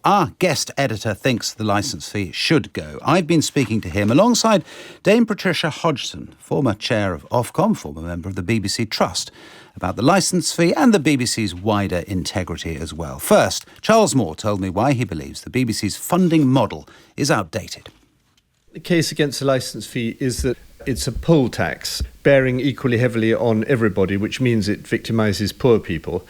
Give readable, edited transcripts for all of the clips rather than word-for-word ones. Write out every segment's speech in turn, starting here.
our guest editor thinks the licence fee should go. I've been speaking to him alongside Dame Patricia Hodgson, former chair of Ofcom, former member of the BBC Trust, about the licence fee and the BBC's wider integrity as well. First, Charles Moore told me why he believes the BBC's funding model is outdated. The case against the licence fee is that it's a poll tax bearing equally heavily on everybody, which means it victimises poor people.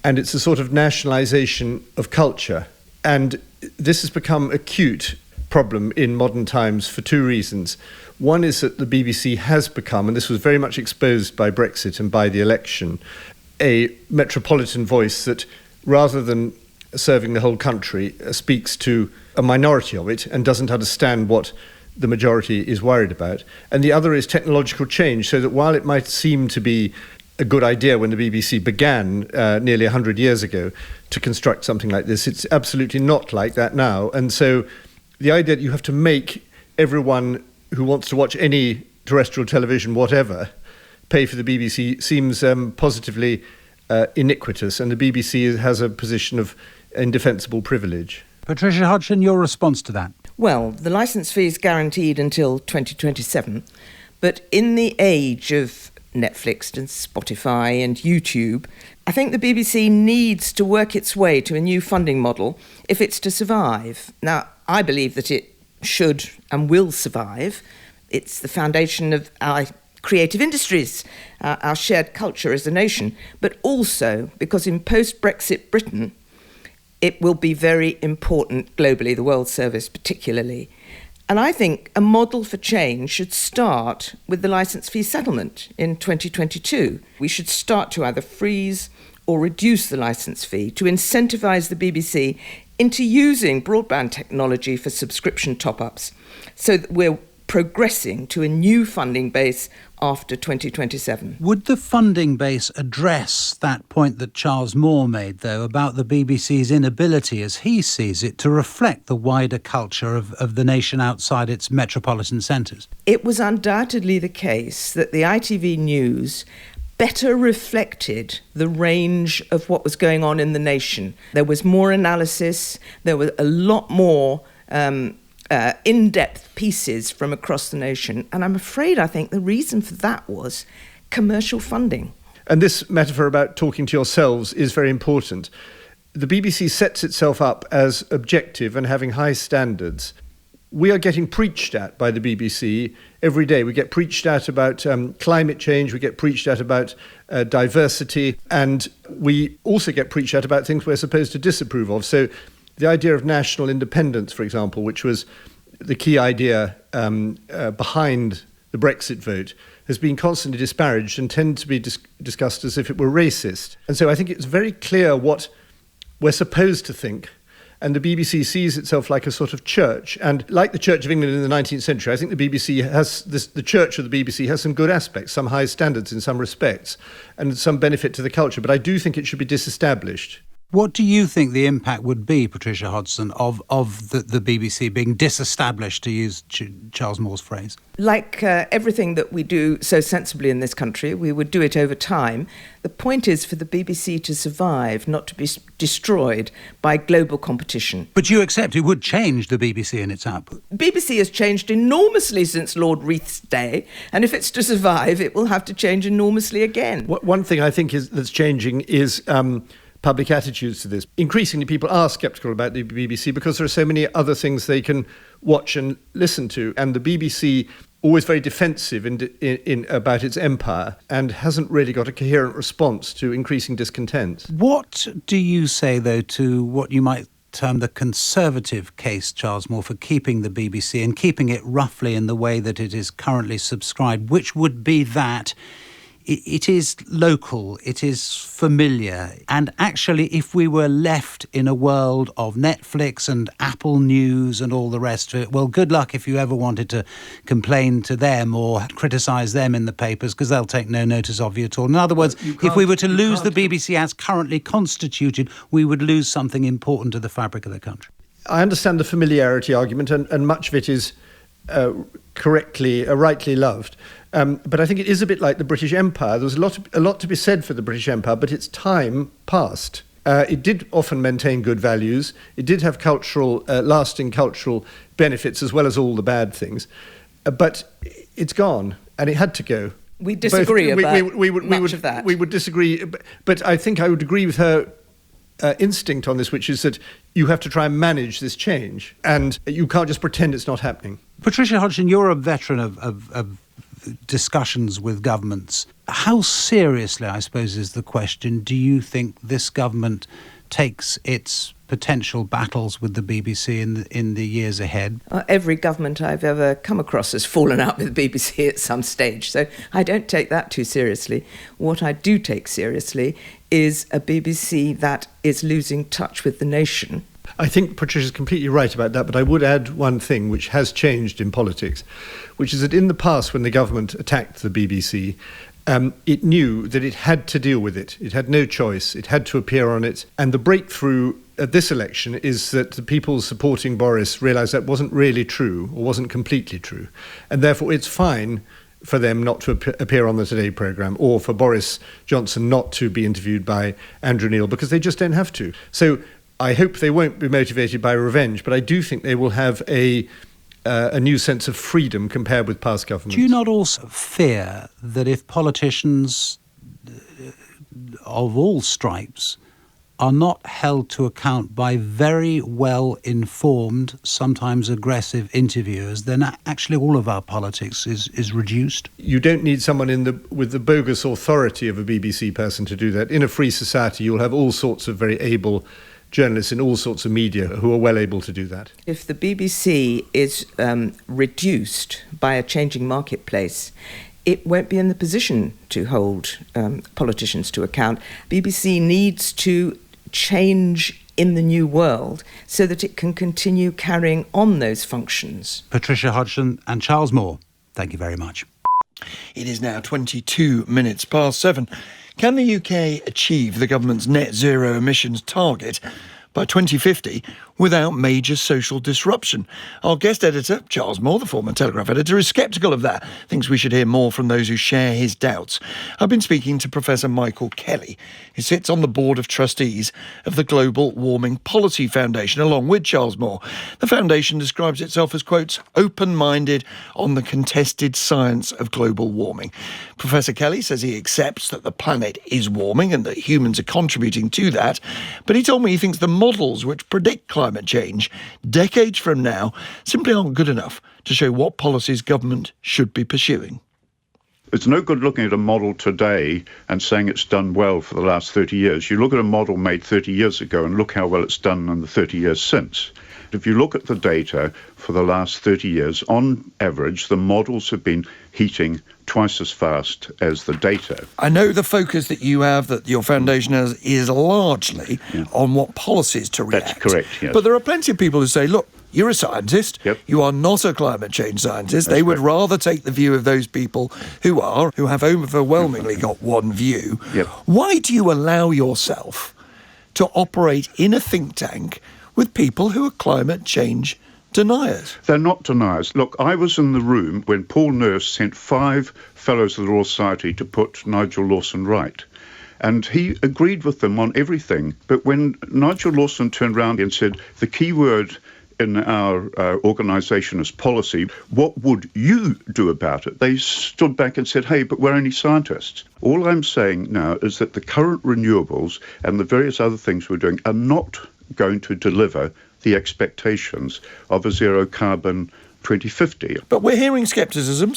And it's a sort of nationalisation of culture. And this has become an acute problem in modern times for two reasons. One is that the BBC has become, and this was very much exposed by Brexit and by the election, a metropolitan voice that, rather than serving the whole country, speaks to a minority of it and doesn't understand what the majority is worried about. And the other is technological change, so that while it might seem to be a good idea when the BBC began nearly 100 years ago to construct something like this, it's absolutely not like that now. And so the idea that you have to make everyone who wants to watch any terrestrial television, whatever, pay for the BBC seems positively iniquitous, and the BBC has a position of indefensible privilege. Patricia Hodgson, your response to that? Well, the licence fee is guaranteed until 2027, but in the age of Netflix and Spotify and YouTube, I think the BBC needs to work its way to a new funding model if it's to survive. Now, I believe that it should and will survive. It's the foundation of our creative industries, our shared culture as a nation, but also because in post-Brexit Britain, it will be very important globally, the World Service particularly. And I think a model for change should start with the licence fee settlement in 2022. We should start to either freeze or reduce the licence fee to incentivise the BBC into using broadband technology for subscription top-ups so that we're progressing to a new funding base after 2027. Would the funding base address that point that Charles Moore made, though, about the BBC's inability, as he sees it, to reflect the wider culture of the nation outside its metropolitan centres? It was undoubtedly the case that the ITV News better reflected the range of what was going on in the nation. There was more analysis, there was a lot more in-depth pieces from across the nation. And I'm afraid I think the reason for that was commercial funding. And this metaphor about talking to yourselves is very important. The BBC sets itself up as objective and having high standards. We are getting preached at by the BBC every day. We get preached at about climate change, we get preached at about diversity, and we also get preached at about things we're supposed to disapprove of. So the idea of national independence, for example, which was the key idea behind the Brexit vote, has been constantly disparaged and tend to be discussed as if it were racist. And so I think it's very clear what we're supposed to think. And the BBC sees itself like a sort of church. And like the Church of England in the 19th century, I think the BBC has the church of the BBC has some good aspects, some high standards in some respects, and some benefit to the culture. But I do think it should be disestablished. What do you think the impact would be, Patricia Hodgson, of the BBC being disestablished, to use Charles Moore's phrase? Like everything that we do so sensibly in this country, we would do it over time. The point is for the BBC to survive, not to be destroyed by global competition. But you accept it would change the BBC and its output? BBC has changed enormously since Lord Reith's day, and if it's to survive, it will have to change enormously again. One thing I think that's changing is public attitudes to this. Increasingly, people are sceptical about the BBC because there are so many other things they can watch and listen to. And the BBC, always very defensive in about its empire, and hasn't really got a coherent response to increasing discontent. What do you say, though, to what you might term the conservative case, Charles Moore, for keeping the BBC and keeping it roughly in the way that it is currently subscribed, which would be that it is local, it is familiar, and actually if we were left in a world of Netflix and Apple News and all the rest of it, well, good luck if you ever wanted to complain to them or criticise them in the papers, because they'll take no notice of you at all. In other words, if we were to lose the BBC as currently constituted, we would lose something important to the fabric of the country. I understand the familiarity argument, and much of it is rightly loved. But I think it is a bit like the British Empire. There's a lot to be said for the British Empire, but its time passed. It did often maintain good values. It did have lasting cultural benefits as well as all the bad things. But it's gone, and it had to go. We disagree about much of that. We would disagree, but I think I would agree with her instinct on this, which is that you have to try and manage this change, and you can't just pretend it's not happening. Patricia Hodgson, you're a veteran of discussions with governments. How seriously, I suppose, is the question, do you think this government takes its potential battles with the BBC in the years ahead? Every government I've ever come across has fallen out with the BBC at some stage, so I don't take that too seriously. What I do take seriously is a BBC that is losing touch with the nation. I think Patricia's completely right about that, but I would add one thing which has changed in politics, which is that in the past, when the government attacked the BBC, it knew that it had to deal with it. It had no choice. It had to appear on it. And the breakthrough at this election is that the people supporting Boris realised that wasn't really true, or wasn't completely true. And therefore it's fine for them not to appear on the Today programme, or for Boris Johnson not to be interviewed by Andrew Neil, because they just don't have to. So I hope they won't be motivated by revenge, but I do think they will have a new sense of freedom compared with past governments. Do you not also fear that if politicians of all stripes are not held to account by very well-informed, sometimes aggressive interviewers, then actually all of our politics is reduced? You don't need someone with the bogus authority of a BBC person to do that. In a free society, you'll have all sorts of very able journalists in all sorts of media who are well able to do that. If the BBC is reduced by a changing marketplace, it won't be in the position to hold politicians to account. BBC needs to change in the new world so that it can continue carrying on those functions. Patricia Hodgson and Charles Moore, thank you very much. It is now 22 minutes past 7. Can the UK achieve the government's net zero emissions target by 2050 without major social disruption? Our guest editor, Charles Moore, the former Telegraph editor, is sceptical of that, thinks we should hear more from those who share his doubts. I've been speaking to Professor Michael Kelly, who sits on the board of trustees of the Global Warming Policy Foundation, along with Charles Moore. The foundation describes itself as, quote, open-minded on the contested science of global warming. Professor Kelly says he accepts that the planet is warming and that humans are contributing to that, but he told me he thinks the models which predict climate change decades from now simply aren't good enough to show what policies government should be pursuing. It's no good looking at a model today and saying it's done well for the last 30 years. You look at a model made 30 years ago and look how well it's done in the 30 years since. If you look at the data for the last 30 years, on average, the models have been heating twice as fast as the data. I know the focus that you have, that your foundation has, is largely on what policies to react. That's correct, yes. But there are plenty of people who say, look, you're a scientist. Yep. You are not a climate change scientist. That's they would correct. rather take the view of those people who have overwhelmingly got one view. Yep. Why do you allow yourself to operate in a think tank with people who are climate change deniers? They're not deniers. Look, I was in the room when Paul Nurse sent 5 Fellows of the Royal Society to put Nigel Lawson right. And he agreed with them on everything. But when Nigel Lawson turned around and said, the key word in our organisation is policy, what would you do about it? They stood back and said, hey, but we're only scientists. All I'm saying now is that the current renewables and the various other things we're doing are not going to deliver the expectations of a zero carbon 2050. But we're hearing scepticism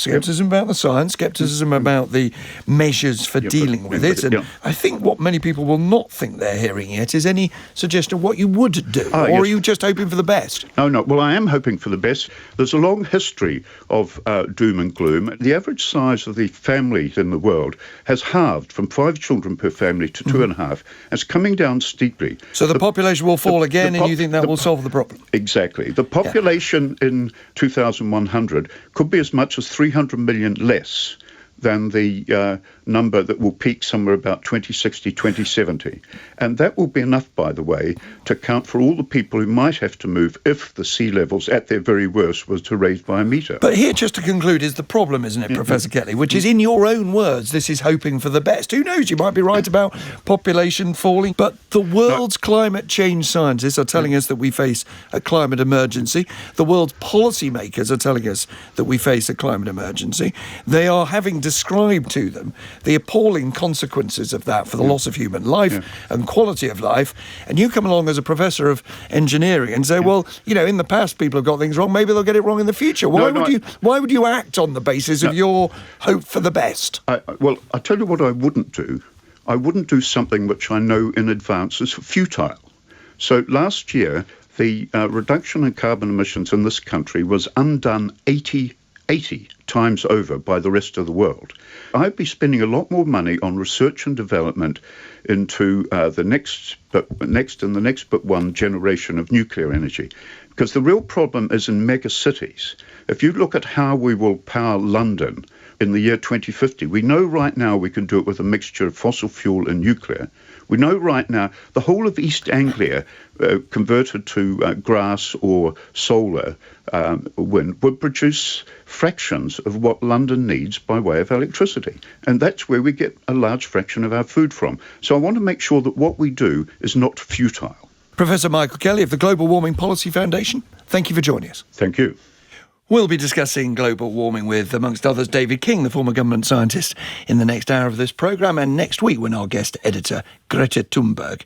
about the science, scepticism about the measures for dealing with it. And I think what many people will not think they're hearing yet is any suggestion of what you would do. Or are you just hoping for the best? No. Well, I am hoping for the best. There's a long history of doom and gloom. The average size of the family in the world has halved from 5 children per family to 2.5. It's coming down steeply. So the population will fall again, and you think that will solve the problem? Exactly. The population in 2100 could be as much as 300 million less than the number that will peak somewhere about 2060, 2070. And that will be enough, by the way, to account for all the people who might have to move if the sea levels, at their very worst, was to raise by a metre. But here, just to conclude, is the problem, isn't it, Professor Kelly, which is, in your own words, this is hoping for the best. Who knows, you might be right about population falling, but the world's climate change scientists are telling us that we face a climate emergency. The world's policymakers are telling us that we face a climate emergency. They are having described to them the appalling consequences of that for the loss of human life and quality of life. And you come along as a professor of engineering and say, well, you know, in the past people have got things wrong, maybe they'll get it wrong in the future. Why would you act on the basis of your hope for the best? Well, I'll tell you what I wouldn't do. I wouldn't do something which I know in advance is futile. So last year, the reduction in carbon emissions in this country was undone 80 times over by the rest of the world. I'd be spending a lot more money on research and development into the next but one generation of nuclear energy. Because the real problem is in mega cities. If you look at how we will power London in the year 2050, we know right now we can do it with a mixture of fossil fuel and nuclear. We know right now the whole of East Anglia converted to grass or solar wind would produce fractions of what London needs by way of electricity. And that's where we get a large fraction of our food from. So I want to make sure that what we do is not futile. Professor Michael Kelly of the Global Warming Policy Foundation, thank you for joining us. Thank you. We'll be discussing global warming with, amongst others, David King, the former government scientist, in the next hour of this programme. And next week, when our guest editor, Greta Thunberg,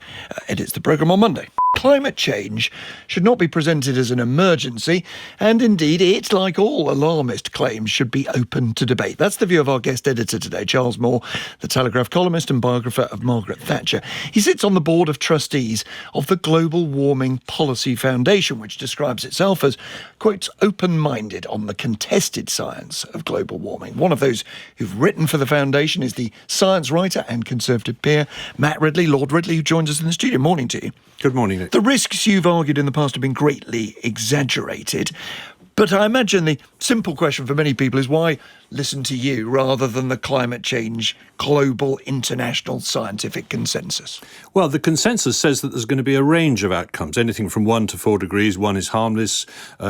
edits the programme on Monday. Climate change should not be presented as an emergency, and indeed it, like all alarmist claims, should be open to debate. That's the view of our guest editor today, Charles Moore, the Telegraph columnist and biographer of Margaret Thatcher. He sits on the board of trustees of the Global Warming Policy Foundation, which describes itself as, quote, open-minded on the contested science of global warming. One of those who've written for the foundation is the science writer and Conservative peer, Matt Ridley, Lord Ridley, who joins us in the studio. Morning to you. Good morning, Nick. The risks you've argued in the past have been greatly exaggerated. But I imagine the simple question for many people is why listen to you rather than the climate change global international scientific consensus? Well, the consensus says that there's going to be a range of outcomes, anything from 1 to 4 degrees. 1 is harmless,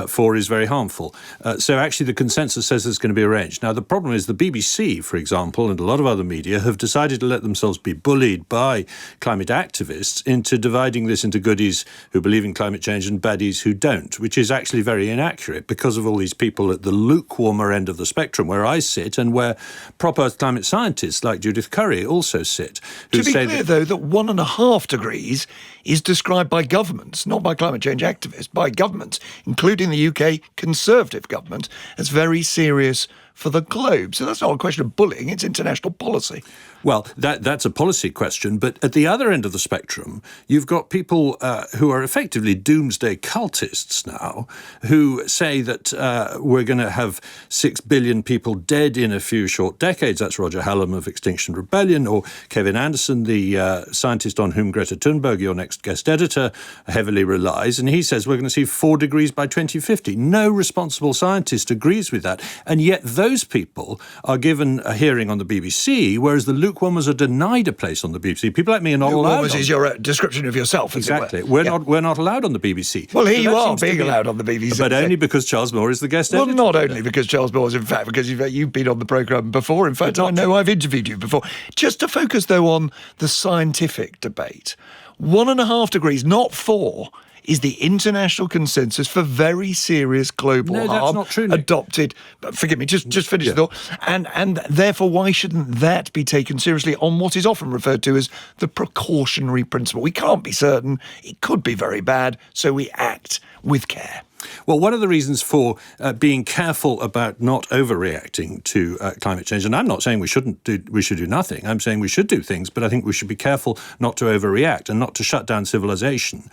4 is very harmful. So actually the consensus says there's going to be a range. Now, the problem is the BBC, for example, and a lot of other media have decided to let themselves be bullied by climate activists into dividing this into goodies who believe in climate change and baddies who don't, which is actually very inaccurate because of all these people at the lukewarmer end of the spectrum where I sit and where proper climate scientists like Judith Curry also sit. To be clear, though, that 1.5 degrees is described by governments, not by climate change activists, by governments, including the UK Conservative government, as very serious for the globe. So that's not a question of bullying, it's international policy. Well, that's a policy question, but at the other end of the spectrum, you've got people who are effectively doomsday cultists now, who say that we're going to have 6 billion people dead in a few short decades. That's Roger Hallam of Extinction Rebellion, or Kevin Anderson, the scientist on whom Greta Thunberg, your next guest editor, heavily relies, and he says we're going to see 4 degrees by 2050. No responsible scientist agrees with that, and yet those people are given a hearing on the BBC, whereas the lukewarmers are denied a place on the BBC. People like me are not allowed. Lukewarmers is your description of yourself. Exactly. We're not allowed on the BBC. Well, here you are being allowed on the BBC. But only because Charles Moore is the guest editor. Well, not only because Charles Moore is, in fact, because you've been on the programme before. In fact, I know I've interviewed you before. Just to focus, though, on the scientific debate, 1.5 degrees, not 4, is the international consensus for very serious global harm. That's not true, Nick. Adopted. But forgive me, just finish the thought. And therefore, why shouldn't that be taken seriously on what is often referred to as the precautionary principle? We can't be certain. It could be very bad, so we act with care. Well, one of the reasons for being careful about not overreacting to climate change, and I'm not saying we should do nothing. I'm saying we should do things, but I think we should be careful not to overreact and not to shut down civilization.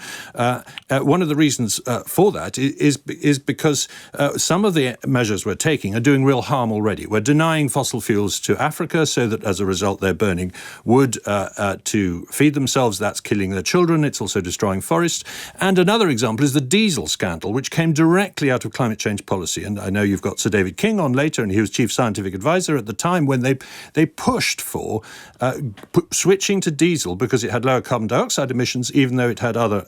One of the reasons for that is because some of the measures we're taking are doing real harm already. We're denying fossil fuels to Africa so that as a result they're burning wood to feed themselves. That's killing their children. It's also destroying forests. And another example is the diesel scandal, which came came directly out of climate change policy. And I know you've got Sir David King on later, and he was chief scientific advisor at the time when they pushed for switching to diesel because it had lower carbon dioxide emissions, even though it had other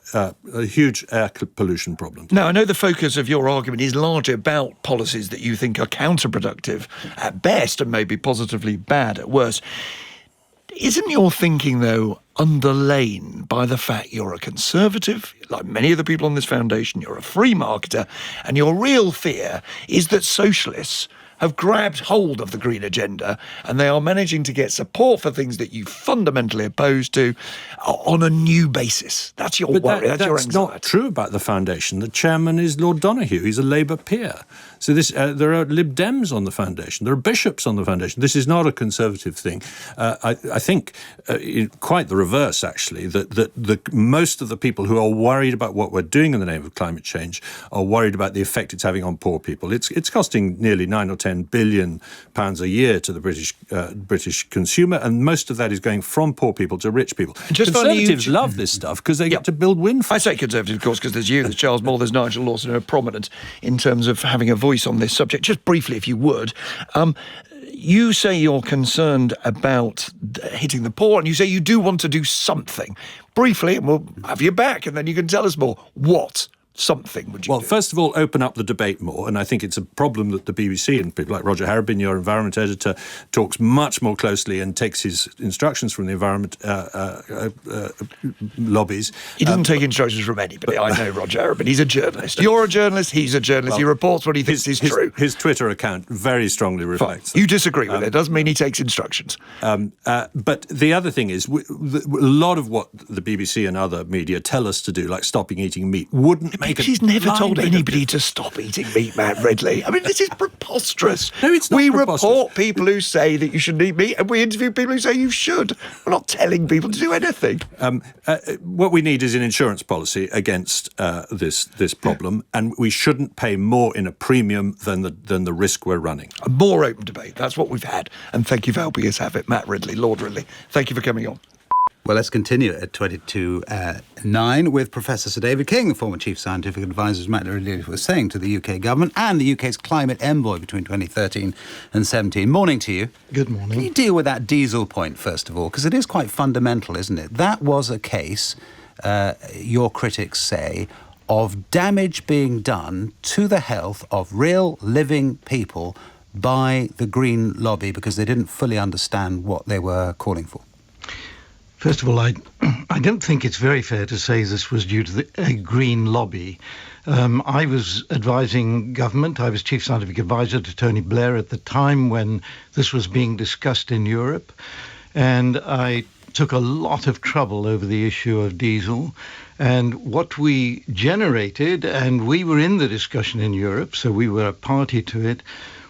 huge air pollution problems. Now, I know the focus of your argument is largely about policies that you think are counterproductive at best and maybe positively bad at worst. Isn't your thinking, though, underlain by the fact you're a conservative, like many of the people on this foundation, you're a free marketer, and your real fear is that socialists have grabbed hold of the green agenda and they are managing to get support for things that you fundamentally oppose to on a new basis? That's your worry, that's your anxiety. That's not true about the foundation. The chairman is Lord Donoghue. He's a Labour peer. So there are Lib Dems on the foundation. There are bishops on the foundation. This is not a conservative thing. I think quite the reverse, actually, that most of the people who are worried about what we're doing in the name of climate change are worried about the effect it's having on poor people. It's costing nearly 9 or 10 billion pounds a year to the British consumer, and most of that is going from poor people to rich people. Conservatives love this stuff because they get to build wind farms. I say conservative, of course, because there's you, there's Charles Moore, there's Nigel Lawson, who are prominent in terms of having a voice on this subject. Just briefly, if you would, you say you're concerned about hitting the poor, and you say you do want to do something. Briefly, and we'll have you back, and then you can tell us more. What something would you do? Well, first of all, open up the debate more, and I think it's a problem that the BBC and people like Roger Harrabin, your environment editor, talks much more closely and takes his instructions from the environment lobbies. He doesn't take instructions from anybody. I know Roger Harrabin. He's a journalist. You're a journalist. He's a journalist. Well, he reports what he thinks is true. His Twitter account very strongly reflects that. You disagree with it. Doesn't mean he takes instructions. But the other thing is, a lot of what the BBC and other media tell us to do, like stopping eating meat, wouldn't make She's never told anybody to stop eating meat, Matt Ridley. I mean, this is preposterous. No, it's not preposterous. We report people who say that you shouldn't eat meat, and we interview people who say you should. We're not telling people to do anything. What we need is an insurance policy against this problem, and we shouldn't pay more in a premium than the risk we're running. A more open debate. That's what we've had. And thank you for helping us have it, Matt Ridley, Lord Ridley. Thank you for coming on. Well, let's continue at 22:09 with Professor Sir David King, the former Chief Scientific Advisor, as Matt Ridley was saying, to the UK government and the UK's climate envoy between 2013 and 17. Morning to you. Good morning. Can you deal with that diesel point, first of all? Because it is quite fundamental, isn't it? That was a case, your critics say, of damage being done to the health of real living people by the green lobby because they didn't fully understand what they were calling for. First of all, I don't think it's very fair to say this was due to a green lobby. I was advising government. I was Chief Scientific Advisor to Tony Blair at the time when this was being discussed in Europe. And I took a lot of trouble over the issue of diesel. And what we generated, and we were in the discussion in Europe, so we were a party to it,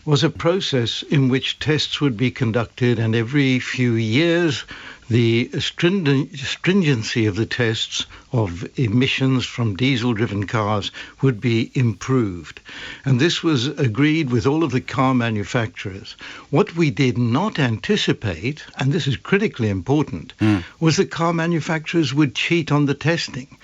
was a process in which tests would be conducted, and every few years the stringency of the tests of emissions from diesel-driven cars would be improved. And this was agreed with all of the car manufacturers. What we did not anticipate, and this is critically important, was that car manufacturers would cheat on the testing.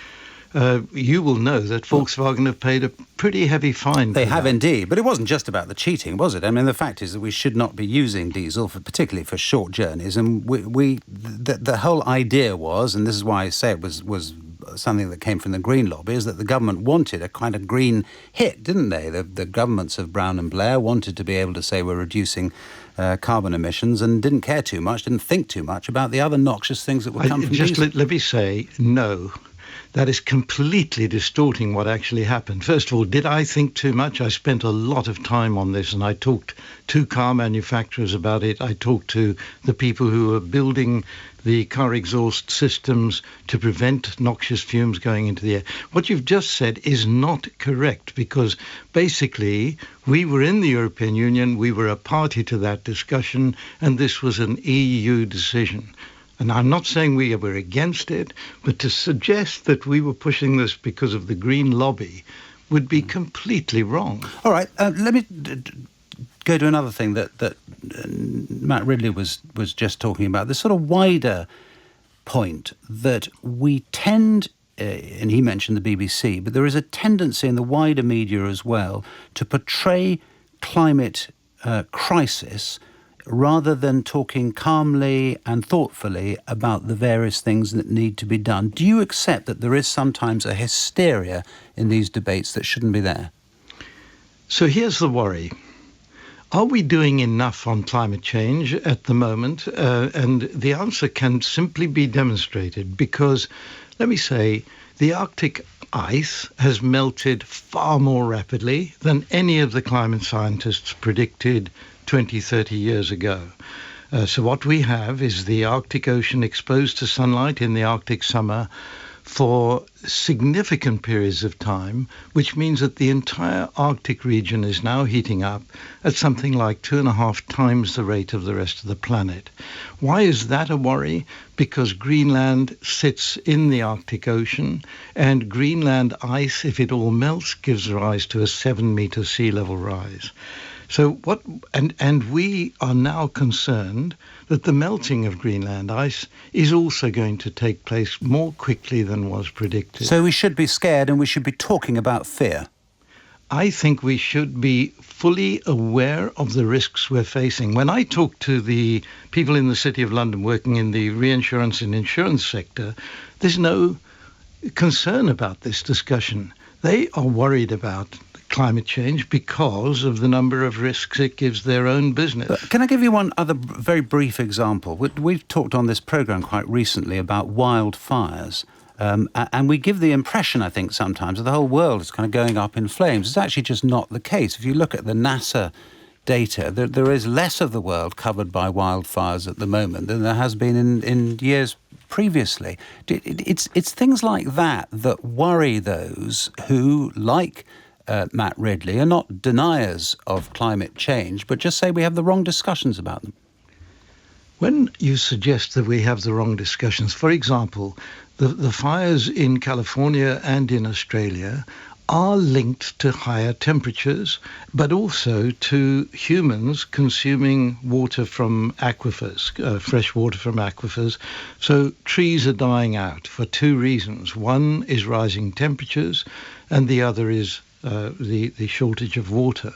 You will know that Volkswagen have paid a pretty heavy fine. They have indeed, but it wasn't just about the cheating, was it? I mean, the fact is that we should not be using diesel, particularly for short journeys, and the whole idea was, and this is why I say it was something that came from the Green lobby, is that the government wanted a kind of green hit, didn't they? The governments of Brown and Blair wanted to be able to say we're reducing carbon emissions and didn't care too much, didn't think too much about the other noxious things that would come from diesel. Let me say, no. That is completely distorting what actually happened. First of all, did I think too much? I spent a lot of time on this, and I talked to car manufacturers about it. I talked to the people who are building the car exhaust systems to prevent noxious fumes going into the air. What you've just said is not correct, because basically we were in the European Union, we were a party to that discussion, and this was an EU decision. And I'm not saying we were against it, but to suggest that we were pushing this because of the green lobby would be completely wrong. All right, let me go to another thing that Matt Ridley was just talking about, this sort of wider point that we tend and he mentioned the BBC, but there is a tendency in the wider media as well to portray climate crisis rather than talking calmly and thoughtfully about the various things that need to be done. Do you accept that there is sometimes a hysteria in these debates that shouldn't be there? So here's the worry. Are we doing enough on climate change at the moment? And the answer can simply be demonstrated because, let me say, the Arctic ice has melted far more rapidly than any of the climate scientists predicted 20, 30 years ago. So what we have is the Arctic Ocean exposed to sunlight in the Arctic summer for significant periods of time, which means that the entire Arctic region is now heating up at something like 2.5 times the rate of the rest of the planet. Why is that a worry? Because Greenland sits in the Arctic Ocean, and Greenland ice, if it all melts, gives rise to a 7-meter sea level rise. So and we are now concerned that the melting of Greenland ice is also going to take place more quickly than was predicted. So we should be scared and we should be talking about fear. I think we should be fully aware of the risks we're facing. When I talk to the people in the City of London working in the reinsurance and insurance sector, there's no concern about this discussion. They are worried about climate change because of the number of risks it gives their own business. Can I give you one other very brief example? We've talked on this programme quite recently about wildfires. And we give the impression, I think, sometimes that the whole world is kind of going up in flames. It's actually just not the case. If you look at the NASA data, there is less of the world covered by wildfires at the moment than there has been in years previously. It's things like that that worry those who, like Matt Ridley, are not deniers of climate change, but just say we have the wrong discussions about them. When you suggest that we have the wrong discussions, for example, the fires in California and in Australia are linked to higher temperatures, but also to humans consuming water from aquifers, fresh water from aquifers. So trees are dying out for two reasons. One is rising temperatures, and the other is the shortage of water.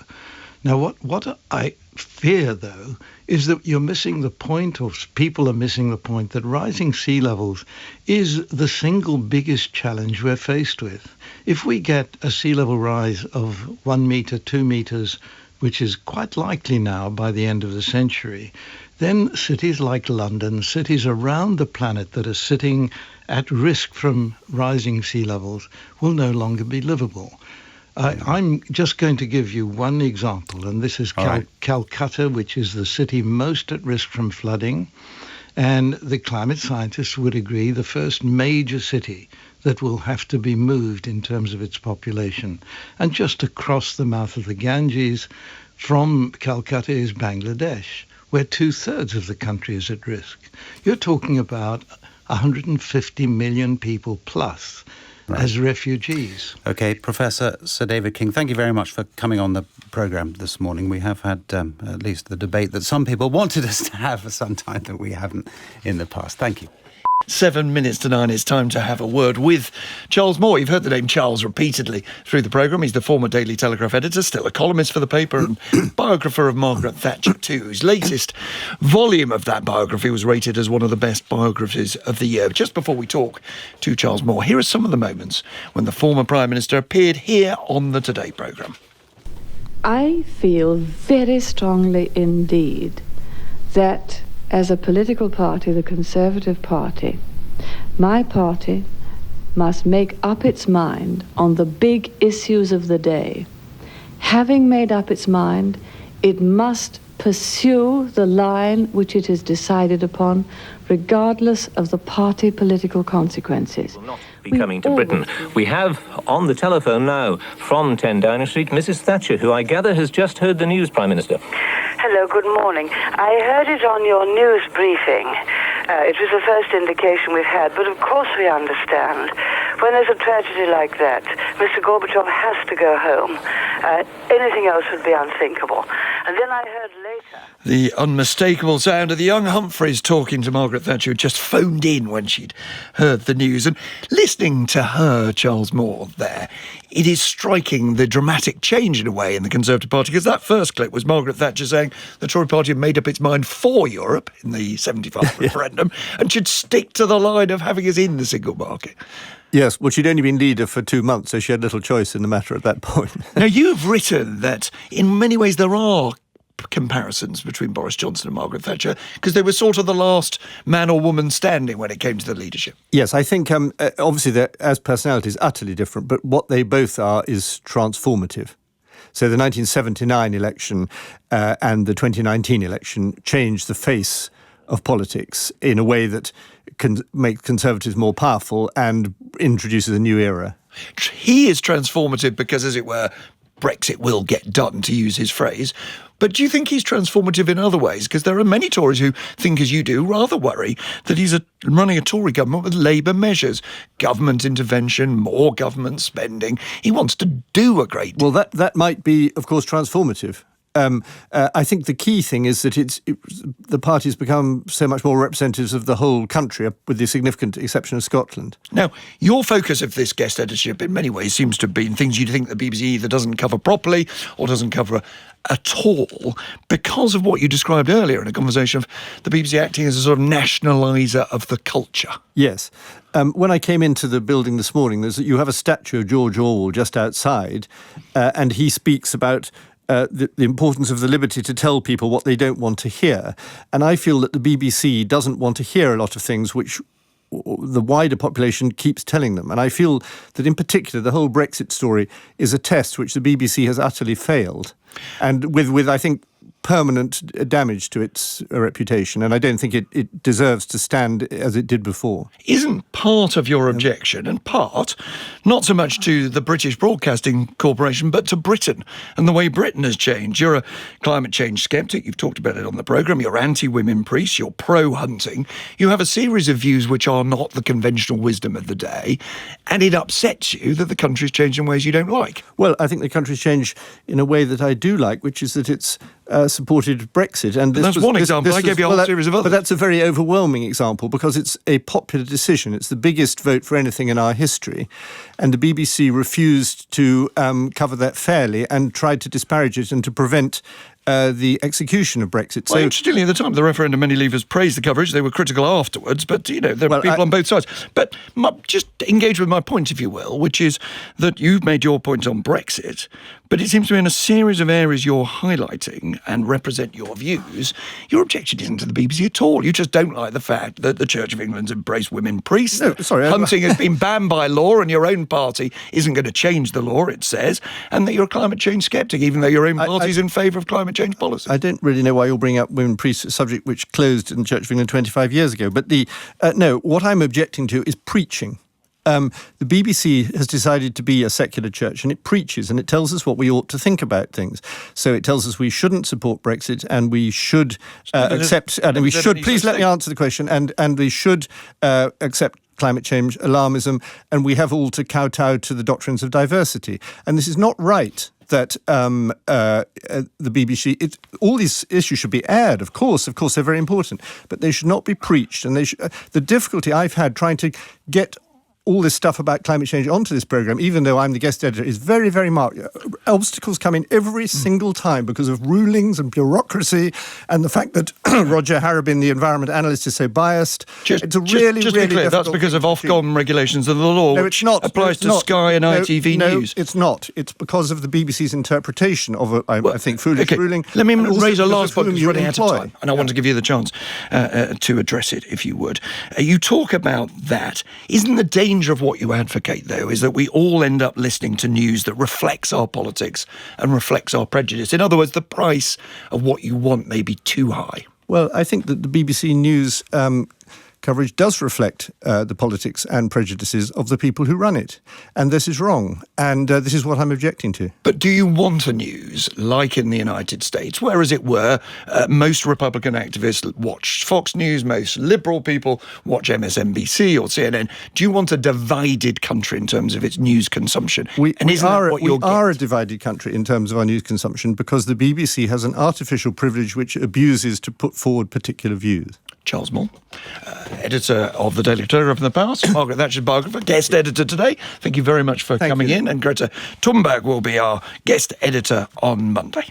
Now, what I fear, though, is that you're missing the point, or people are missing the point, that rising sea levels is the single biggest challenge we're faced with. If we get a sea level rise of 1 meter, 2 meters, which is quite likely now by the end of the century, then cities like London, cities around the planet that are sitting at risk from rising sea levels, will no longer be livable. I'm just going to give you one example, and this is Calcutta, which is the city most at risk from flooding. And the climate scientists would agree the first major city that will have to be moved in terms of its population. And just across the mouth of the Ganges from Calcutta is Bangladesh, where 2/3 of the country is at risk. You're talking about 150 million people plus as refugees. OK, Professor Sir David King, thank you very much for coming on the programme this morning. We have had at least the debate that some people wanted us to have for some time that we haven't in the past. Thank you. 7 minutes to 9, it's time to have a word with Charles Moore. You've heard the name Charles repeatedly through the programme. He's the former Daily Telegraph editor, still a columnist for the paper, and biographer of Margaret Thatcher too, whose latest volume of that biography was rated as one of the best biographies of the year. Just before we talk to Charles Moore, here are some of the moments when the former Prime Minister appeared here on the Today programme. I feel very strongly indeed that as a political party, the Conservative Party, my party must make up its mind on the big issues of the day. Having made up its mind, it must pursue the line which it has decided upon, regardless of the party political consequences. Will not be coming to Britain. We have on the telephone now from 10 Downing Street, Mrs. Thatcher, who I gather has just heard the news, Prime Minister. Hello, good morning. I heard it on your news briefing. It was the first indication we've had, but of course we understand. when there's a tragedy like that, Mr. Gorbachev has to go home. Anything else would be unthinkable. And then I heard later... The unmistakable sound of the young Humphreys talking to Margaret Thatcher, who just phoned in when she'd heard the news. And listening to her, Charles Moore, there, it is striking the dramatic change in a way in the Conservative Party, because that first clip was Margaret Thatcher saying the Tory Party had made up its mind for Europe in the 75 referendum and should stick to the line of having us in the single market. Yes, well, she'd only been leader for 2 months, so she had little choice in the matter at that point. Now, you've written that in many ways there are comparisons between Boris Johnson and Margaret Thatcher, because they were sort of the last man or woman standing when it came to the leadership. Yes, I think obviously they're, as personalities, utterly different, but what they both are is transformative. So the 1979 election and the 2019 election changed the face of politics in a way that can make Conservatives more powerful and introduces a new era. He is transformative because, as it were, Brexit will get done, to use his phrase. But do you think he's transformative in other ways? Because there are many Tories who think, as you do, rather worry that he's running a Tory government with Labour measures, government intervention, more government spending. He wants to do a great deal. Well, that might be, of course, transformative. I think the key thing is that the party's become so much more representatives of the whole country, with the significant exception of Scotland. Now, your focus of this guest editorship in many ways seems to have been things you think the BBC either doesn't cover properly or doesn't cover at all, because of what you described earlier in a conversation of the BBC acting as a sort of nationaliser of the culture. Yes. When I came into the building this morning, you have a statue of George Orwell just outside, and he speaks about the importance of the liberty to tell people what they don't want to hear. And I feel that the BBC doesn't want to hear a lot of things which the wider population keeps telling them. And I feel that in particular, the whole Brexit story is a test which the BBC has utterly failed. And with I think, permanent damage to its reputation, and I don't think it deserves to stand as it did before. Isn't part of your objection, and part, not so much to the British Broadcasting Corporation, but to Britain and the way Britain has changed? You're a climate change sceptic, you've talked about it on the programme, you're anti-women priests, you're pro-hunting, you have a series of views which are not the conventional wisdom of the day, and it upsets you that the country's changed in ways you don't like. Well, I think the country's changed in a way that I do like, which is that it's supported Brexit. And that's one example. I gave you a whole series of others. But that's a very overwhelming example because it's a popular decision. It's the biggest vote for anything in our history. And the BBC refused to cover that fairly and tried to disparage it and to prevent the execution of Brexit. Well, interestingly, at the time of the referendum, many leavers praised the coverage. They were critical afterwards, but, there are people on both sides. But just engage with my point, if you will, which is that you've made your point on Brexit, but it seems to be in a series of areas you're highlighting and represent your views. Your objection isn't to the BBC at all. You just don't like the fact that the Church of England's embraced women priests. No, sorry. Hunting has been banned by law and your own party isn't going to change the law, it says, and that you're a climate change sceptic, even though your own party's in favour of climate change policy. I don't really know why you're bringing up women priests, a subject which closed in the Church of England 25 years ago. But no, what I'm objecting to is preaching. The BBC has decided to be a secular church, and it preaches and it tells us what we ought to think about things. So it tells us we shouldn't support Brexit and we should accept, and we should, please let me answer the question, and we should accept climate change alarmism, and we have all to kowtow to the doctrines of diversity. And this is not right that the BBC, all these issues should be aired, of course they're very important, but they should not be preached. And the difficulty I've had trying to get all this stuff about climate change onto this programme, even though I'm the guest editor, is very, very marked. Obstacles come in every single time because of rulings and bureaucracy and the fact that Roger Harrabin, the environment analyst, is so biased. It's really clear, that's because of Ofcom regulations of the law, which applies to Sky and ITV News. No, it's not. It's because of the BBC's interpretation of I think, foolish ruling. Let me raise a last point because we're running out of time, and I want to give you the chance to address it, if you would. You talk about that. Isn't the danger of what you advocate, though, is that we all end up listening to news that reflects our politics and reflects our prejudice? In other words, the price of what you want may be too high. Well, I think that the BBC News coverage does reflect the politics and prejudices of the people who run it. And this is wrong. And this is what I'm objecting to. But do you want a news like in the United States, where, as it were, most Republican activists watch Fox News, most liberal people watch MSNBC or CNN? Do you want a divided country in terms of its news consumption? We are a divided country in terms of our news consumption because the BBC has an artificial privilege which abuses to put forward particular views. Charles Moore, editor of the Daily Telegraph in the past, Margaret Thatcher's biographer, guest editor today. Thank you very much for coming in. And Greta Thunberg will be our guest editor on Monday.